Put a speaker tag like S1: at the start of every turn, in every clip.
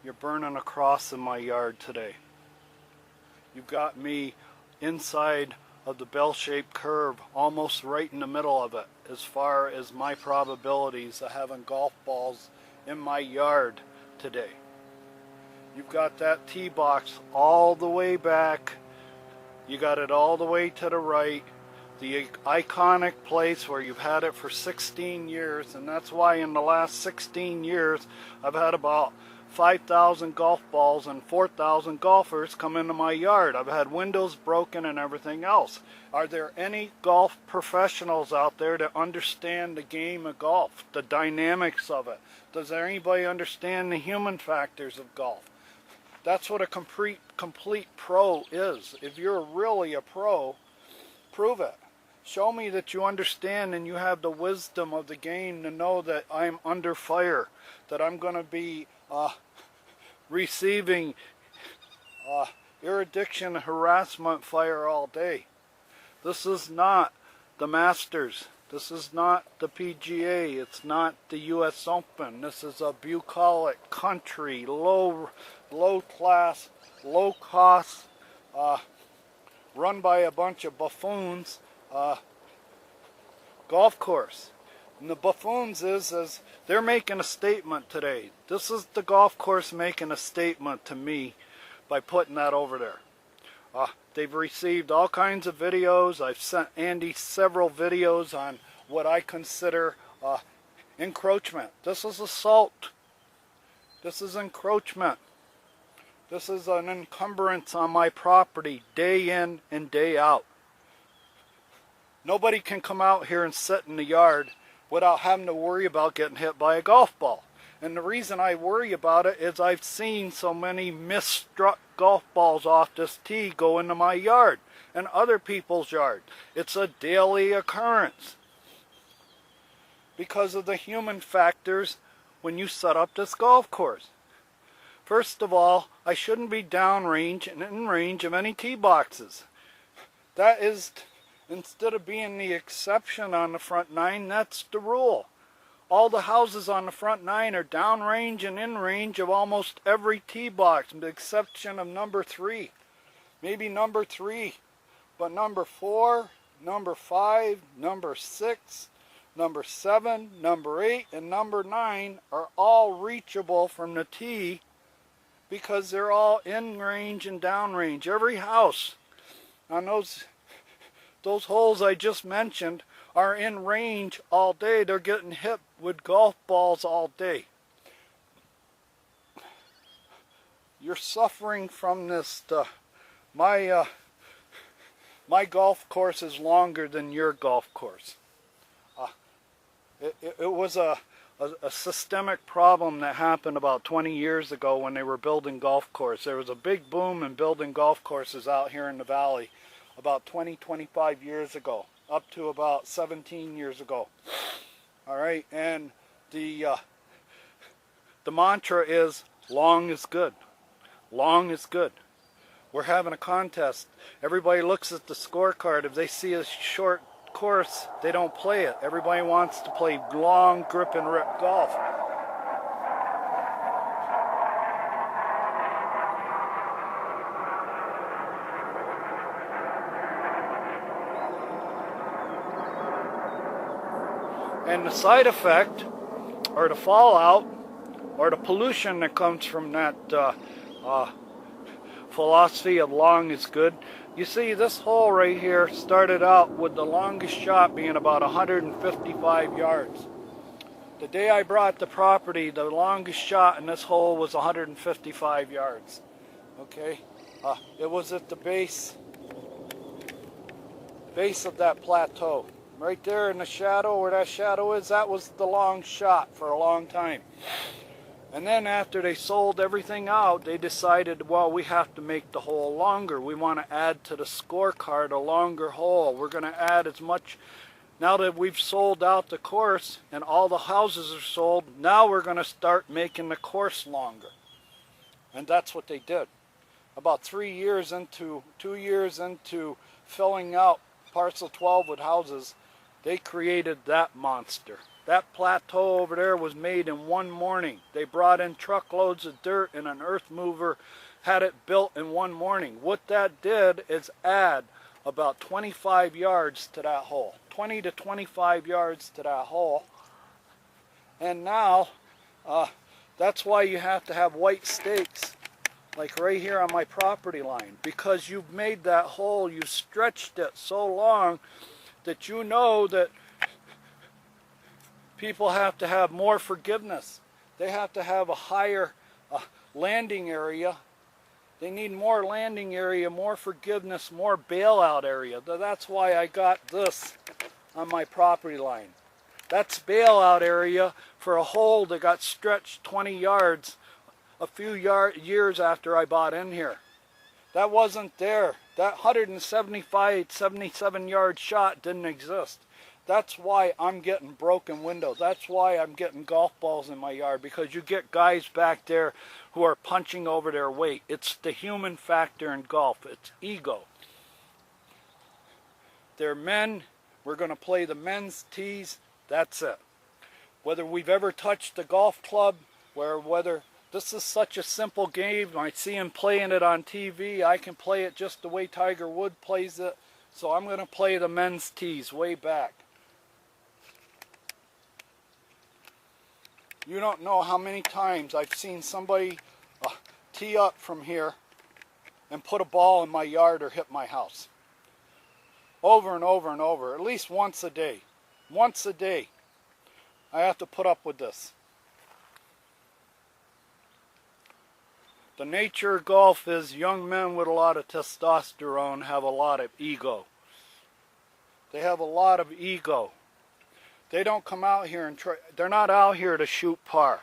S1: You're burning a cross in my yard today. You've got me inside of the bell-shaped curve, almost right in the middle of it, as far as my probabilities of having golf balls in my yard today. You've got that tee box all the way back. You got it all the way to the right. The iconic place where you've had it for 16 years, and that's why in the last 16 years I've had about 5,000 golf balls and 4,000 golfers come into my yard. I've had windows broken and everything else. Are there any golf professionals out there that understand the game of golf, the dynamics of it? Does anybody understand the human factors of golf? That's what a complete pro is. If you're really a pro, prove it. Show me that you understand and you have the wisdom of the game to know that I'm under fire, that I'm going to be receiving erudition, harassment fire all day. This is not the Masters. This is not the PGA. It's not the US Open. This is a bucolic country, low class, low cost, run by a bunch of buffoons golf course. And the buffoons is they're making a statement today. This is the golf course making a statement to me by putting that over there. They've received all kinds of videos. I've sent Andy several videos on what I consider encroachment. This is assault. This is encroachment. This is an encumbrance on my property day in and day out. Nobody can come out here and sit in the yard without having to worry about getting hit by a golf ball. And the reason I worry about it is I've seen so many misstruck golf balls off this tee go into my yard and other people's yard. It's a daily occurrence because of the human factors when you set up this golf course. First of all, I shouldn't be downrange and in range of any tee boxes. That is, instead of being the exception on the front nine, that's the rule. All the houses on the front nine are downrange and in range of almost every tee box, with the exception of number 3. Maybe number 3, but number 4, number 5, number 6, number 7, number 8, and number 9 are all reachable from the tee because they're all in range and down range. Every house on those holes I just mentioned are in range all day. They're getting hit with golf balls all day. You're suffering from this stuff. My golf course is longer than your golf course. It was a systemic problem that happened about 20 years ago when they were building golf courses. There was a big boom in building golf courses out here in the valley about 20-25 years ago, up to about 17 years ago. All right, and the mantra is long is good. Long is good. We're having a contest. Everybody looks at the scorecard. If they see a short course, they don't play it. Everybody wants to play long grip and rip golf. And the side effect, or the fallout, or the pollution that comes from that philosophy of long is good. You see, this hole right here started out with the longest shot being about 155 yards. The day I bought the property, the longest shot in this hole was 155 yards. Okay? It was at the base of that plateau. Right there in the shadow, where that shadow is, that was the long shot for a long time. And then after they sold everything out, they decided, well, we have to make the hole longer. We want to add to the scorecard a longer hole. We're going to add as much. Now that we've sold out the course and all the houses are sold, now we're going to start making the course longer. And that's what they did. About 2 years into filling out parcel 12 with houses, they created that monster. That plateau over there was made in one morning. They brought in truckloads of dirt and an earth mover had it built in one morning. What that did is add about 25 yards to that hole. 20 to 25 yards to that hole. And now, that's why you have to have white stakes, like right here on my property line. Because you've made that hole, you've stretched it so long that you know that people have to have more forgiveness. They have to have a higher landing area. They need more landing area, more forgiveness, more bailout area. That's why I got this on my property line. That's bailout area for a hole that got stretched 20 yards a few years after I bought in here. That wasn't there. That 175, 77 yard shot didn't exist. That's why I'm getting broken windows. That's why I'm getting golf balls in my yard, because you get guys back there who are punching over their weight. It's the human factor in golf. It's ego. They're men. We're going to play the men's tees. That's it. Whether we've ever touched a golf club, whether this is such a simple game, I see him playing it on TV. I can play it just the way Tiger Woods plays it. So I'm going to play the men's tees way back. You don't know how many times I've seen somebody tee up from here and put a ball in my yard or hit my house. Over and over and over, at least once a day. Once a day, I have to put up with this. The nature of golf is young men with a lot of testosterone have a lot of ego. They have a lot of ego. They don't come out here and try, they're not out here to shoot par.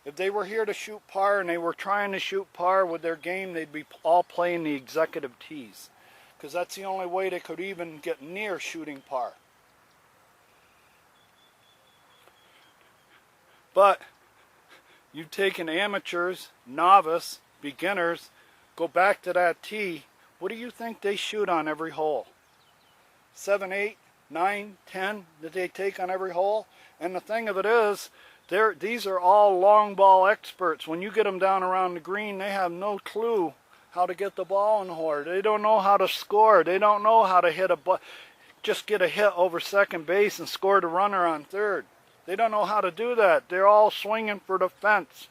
S1: If they were here to shoot par and they were trying to shoot par with their game, they'd be all playing the executive tees. Because that's the only way they could even get near shooting par. But you've taken amateurs, novice, beginners, go back to that tee. What do you think they shoot on every hole? 7, 8, 9, 10 that they take on every hole? And the thing of it is, these are all long ball experts. When you get them down around the green, they have no clue how to get the ball in the hole. They don't know how to score. They don't know how to hit just get a hit over second base and score the runner on third. They don't know how to do that. They're all swinging for the fence.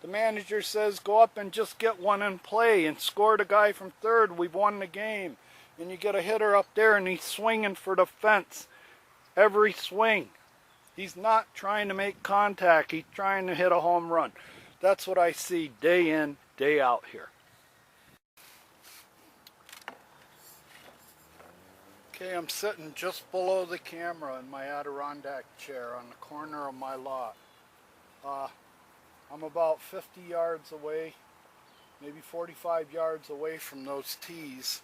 S1: The manager says, go up and just get one in play and score the guy from third. We've won the game. And you get a hitter up there and he's swinging for the fence every swing. He's not trying to make contact. He's trying to hit a home run. That's what I see day in, day out here. Okay, I'm sitting just below the camera in my Adirondack chair on the corner of my lot. I'm about 50 yards away, maybe 45 yards away from those tees.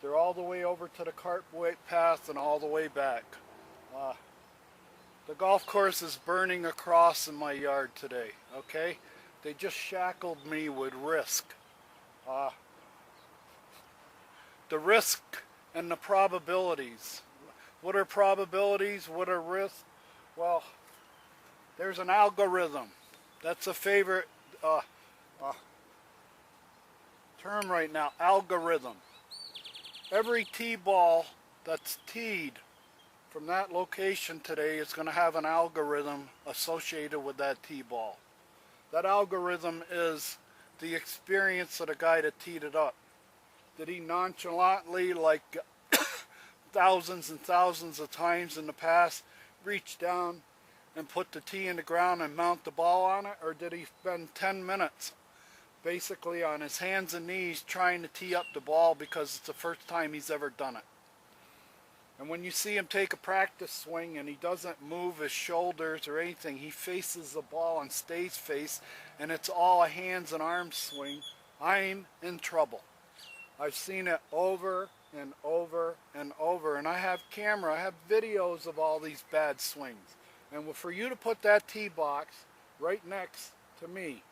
S1: They're all the way over to the cartway path and all the way back. The golf course is burning across in my yard today, okay? They just shackled me with risk. The risk and the probabilities. What are probabilities? What are risks? Well, there's an algorithm. That's a favorite term right now, algorithm. Every tee ball that's teed from that location today is going to have an algorithm associated with that tee ball. That algorithm is the experience of the guy that teed it up. Did he nonchalantly, like thousands and thousands of times in the past, reach down and put the tee in the ground and mount the ball on it? Or did he spend 10 minutes basically on his hands and knees trying to tee up the ball because it's the first time he's ever done it? And when you see him take a practice swing and he doesn't move his shoulders or anything, he faces the ball and stays face, and it's all a hands and arms swing, I'm in trouble. I've seen it over and over and over, and I have camera, I have videos of all these bad swings. And for you to put that tee box right next to me,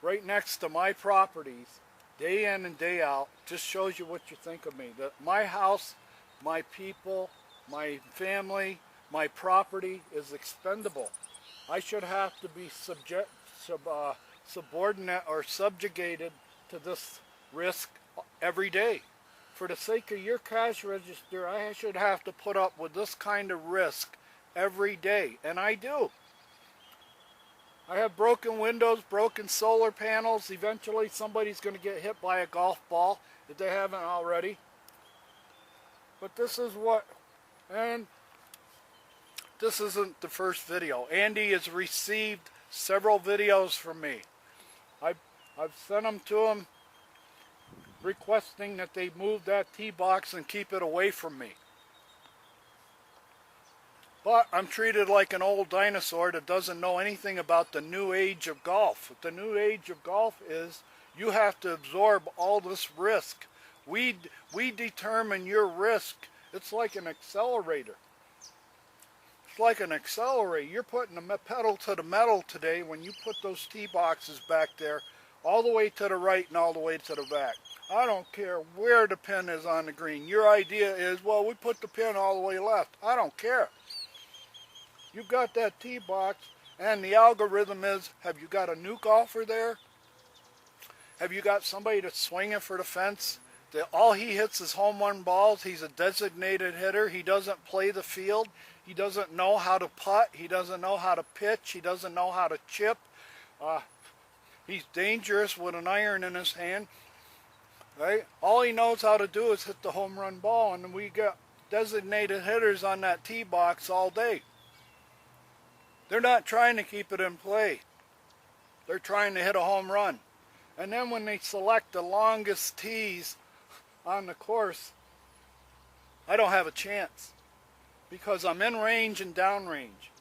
S1: right next to my properties, day in and day out, just shows you what you think of me. That my house, my people, my family, my property is expendable. I should have to be subordinate or subjugated to this risk every day. For the sake of your cash register, I should have to put up with this kind of risk every day, and I do. I have broken windows, broken solar panels. Eventually somebody's going to get hit by a golf ball if they haven't already. But this is what, and this isn't the first video. Andy has received several videos from me. I've sent them to him requesting that they move that tee box and keep it away from me. But I'm treated like an old dinosaur that doesn't know anything about the new age of golf. What the new age of golf is, you have to absorb all this risk. We determine your risk. It's like an accelerator. It's like an accelerator. You're putting the pedal to the metal today when you put those tee boxes back there, all the way to the right and all the way to the back. I don't care where the pin is on the green. Your idea is, well, we put the pin all the way left. I don't care. You've got that tee box, and the algorithm is, have you got a new golfer there? Have you got somebody that's swinging for the fence? All he hits is home run balls. He's a designated hitter. He doesn't play the field. He doesn't know how to putt. He doesn't know how to pitch. He doesn't know how to chip. He's dangerous with an iron in his hand. Right? All he knows how to do is hit the home run ball, and we got designated hitters on that tee box all day. They're not trying to keep it in play. They're trying to hit a home run. And then when they select the longest tees on the course, I don't have a chance because I'm in range and down range.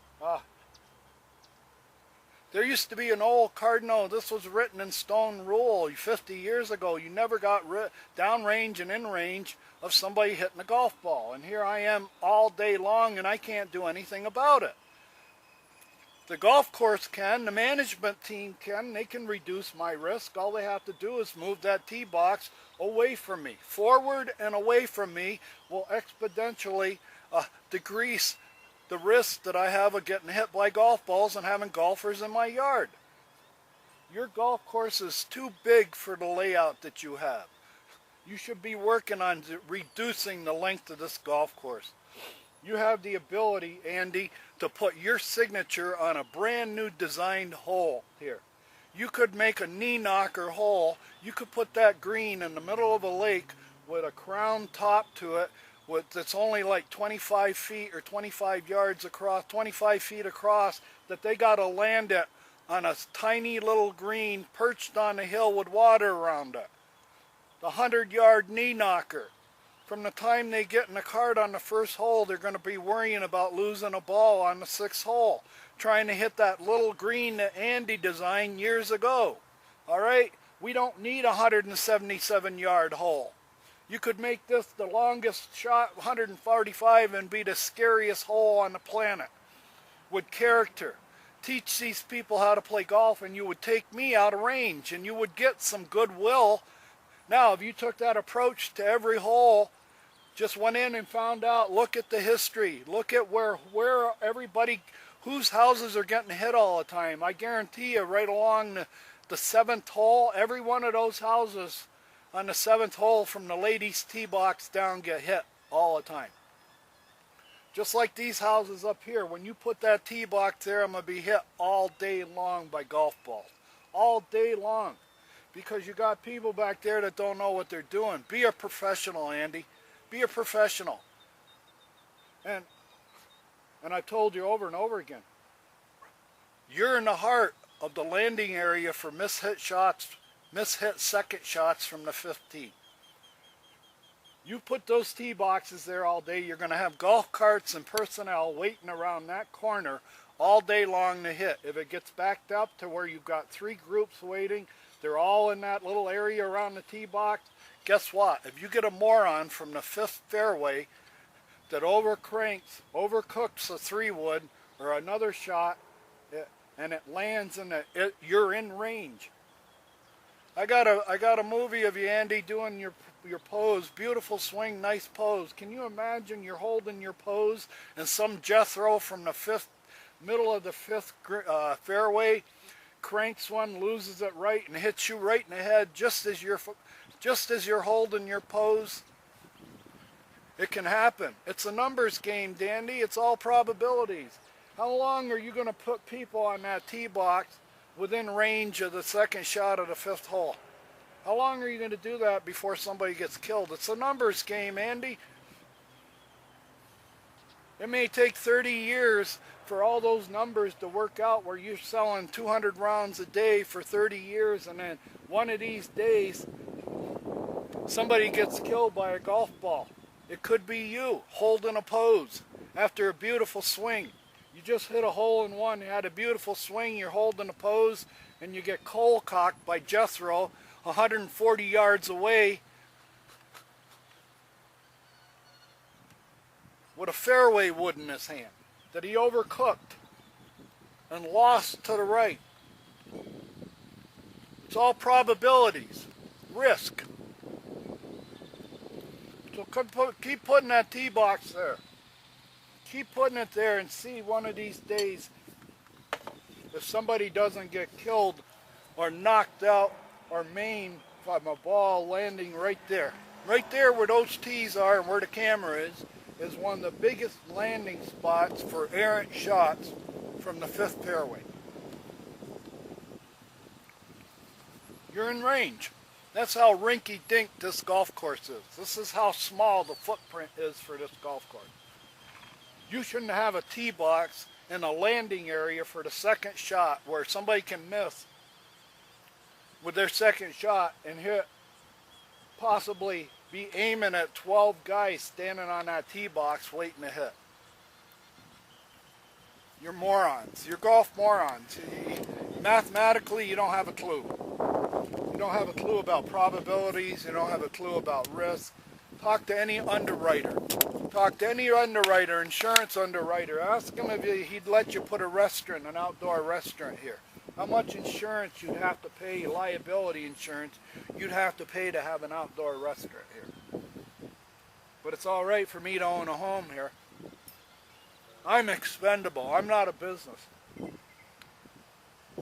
S1: There used to be an old cardinal, this was written in stone rule 50 years ago. You never got down range and in range of somebody hitting a golf ball. And here I am all day long and I can't do anything about it. The golf course can, the management team can, they can reduce my risk. All they have to do is move that tee box away from me. Forward and away from me will exponentially decrease the risk that I have of getting hit by golf balls and having golfers in my yard. Your golf course is too big for the layout that you have. You should be working on reducing the length of this golf course. You have the ability, Andy, to put your signature on a brand new designed hole here. You could make a knee knocker hole. You could put that green in the middle of a lake with a crown top to it that's only like 25 feet or 25 yards across, 25 feet across, that they got to land it on a tiny little green perched on a hill with water around it. The 100-yard knee knocker. From the time they get in the cart on the first hole, they're going to be worrying about losing a ball on the 6th hole, trying to hit that little green that Andy designed years ago. All right? We don't need a 177-yard hole. You could make this the longest shot, 145, and be the scariest hole on the planet with character. Teach these people how to play golf, and you would take me out of range, and you would get some goodwill. Now, if you took that approach to every hole, just went in and found out, look at the history, look at where everybody, whose houses are getting hit all the time. I guarantee you, right along the 7th hole, every one of those houses on the 7th hole from the ladies' tee box down get hit all the time. Just like these houses up here, when you put that tee box there, I'm going to be hit all day long by golf balls. All day long. Because you got people back there that don't know what they're doing. Be a professional, Andy. Be a professional. And I told you over and over again, you're in the heart of the landing area for mishit shots, mishit second shots from the 5th tee. You put those tee boxes there all day, you're going to have golf carts and personnel waiting around that corner all day long to hit. If it gets backed up to where you've got 3 groups waiting, they're all in that little area around the tee box. Guess what? If you get a moron from the 5th fairway that overcooks a 3-wood or another shot, and it lands in you're in range. I got a movie of you, Andy, doing your pose, beautiful swing, nice pose. Can you imagine you're holding your pose and some Jethro from the middle of the fifth fairway cranks one, loses it right, and hits you right in the head just as you're holding your pose? It can happen. It's a numbers game, Dandy. It's all probabilities. How long are you going to put people on that tee box within range of the second shot of the fifth hole? How long are you going to do that before somebody gets killed? It's a numbers game, Andy. It may take 30 years for all those numbers to work out where you're selling 200 rounds a day for 30 years, and then one of these days somebody gets killed by a golf ball. It could be you holding a pose after a beautiful swing. You just hit a hole in one, you had a beautiful swing, you're holding a pose, and you get cold-cocked by Jethro 140 yards away with a fairway wood in his hand that he overcooked and lost to the right. It's all probabilities, risk. So keep putting that tee box there. Keep putting it there and see one of these days if somebody doesn't get killed or knocked out or maimed from a ball landing right there. Right there where those tees are and where the camera is one of the biggest landing spots for errant shots from the fifth fairway. You're in range. That's how rinky-dink this golf course is. This is how small the footprint is for this golf course. You shouldn't have a tee box in a landing area for the second shot where somebody can miss with their second shot and hit, possibly be aiming at 12 guys standing on that tee box waiting to hit. You're morons. You're golf morons. Mathematically, you don't have a clue. You don't have a clue about probabilities. You don't have a clue about risk. Talk to any underwriter. Talk to any underwriter, insurance underwriter. Ask him if he'd let you put a restaurant, an outdoor restaurant here. How much insurance you'd have to pay, liability insurance, you'd have to pay to have an outdoor restaurant here. But it's all right for me to own a home here. I'm expendable. I'm not a business.